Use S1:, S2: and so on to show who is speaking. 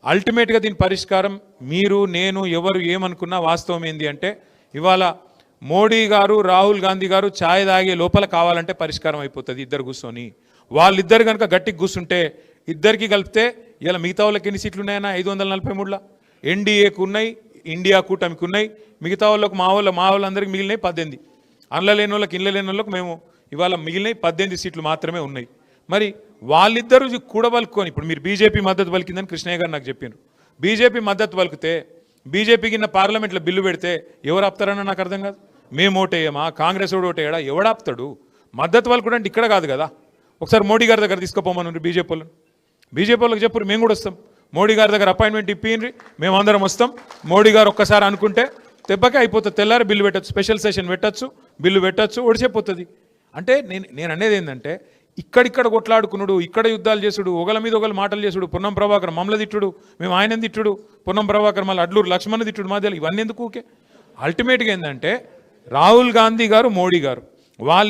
S1: అల్టిమేట్గా దీని పరిష్కారం మీరు నేను ఎవరు ఏమనుకున్నా వాస్తవం ఏంది అంటే ఇవాళ మోడీ గారు రాహుల్ గాంధీ గారు ఛాయ్ తాగే లోపల కావాలంటే పరిష్కారం అయిపోతుంది ఇద్దరు కూర్చొని. వాళ్ళిద్దరు కనుక గట్టికి కూర్చుంటే ఇద్దరికి కలిపితే ఇలా మిగతా వాళ్ళకి ఎన్ని సీట్లు ఉన్నాయన్నా 543లా ఎన్డీఏకు ఉన్నాయి, ఇండియా కూటమికి ఉన్నాయి, మిగతా వాళ్ళకు మా వాళ్ళందరికీ మిగిలినాయి 18. అందులో లేని వాళ్ళకి ఇళ్ళ లేని వాళ్ళకి మేము ఇవాళ మిగిలినాయి 18 సీట్లు మాత్రమే ఉన్నాయి. మరి వాళ్ళిద్దరూ కూడబలుకొని ఇప్పుడు మీరు బీజేపీ మద్దతు పలికిందని కృష్ణయ్య గారు నాకు చెప్పారు. బీజేపీ మద్దతు పలికితే బీజేపీకి పార్లమెంట్లో బిల్లు పెడితే ఎవరు ఆపుతారని నాకు అర్థం కాదు. మేము ఓటేయమా, కాంగ్రెస్ ఓటు ఓటేయడా, ఎవడాపుతాడు? మద్దతు పలుకుడు అంటే ఇక్కడ కాదు కదా. ఒకసారి మోడీ గారి దగ్గర తీసుకుపోమన్నారు బీజేపీ వాళ్ళకి చెప్పరు, మేము కూడా వస్తాం. మోడీ గారి దగ్గర అపాయింట్మెంట్ ఇప్పిండ్రి, మేము అందరం వస్తాం. మోడీ గారు ఒక్కసారి అనుకుంటే దెబ్బకే అయిపోతుంది. తెల్లారి బిల్లు పెట్టచ్చు, స్పెషల్ సెషన్ పెట్టచ్చు, బిల్లు పెట్టచ్చు, ఒడిచిపోతుంది. అంటే నేను అనేది ఏంటంటే ఇక్కడిక్కడ కొట్లాడుకున్నాడు, ఇక్కడ యుద్ధాలు చేసుడు, ఒకళ్ళ మీద ఒకళ్ళు మాటలు చేసుడు, పొన్నం ప్రభాకర్ మమ్మల్ని తిట్టుడు, మేము ఆయన తిట్టుడు, పొన్నం ప్రభాకర్ మళ్ళీ అడ్లూరు లక్ష్మణ్ తిట్టుడు మధ్యలో ఇవన్నీ ఎందుకు? అల్టిమేట్గా ఏంటంటే రాహుల్ గాంధీ గారు మోడీ గారు వాళ్ళు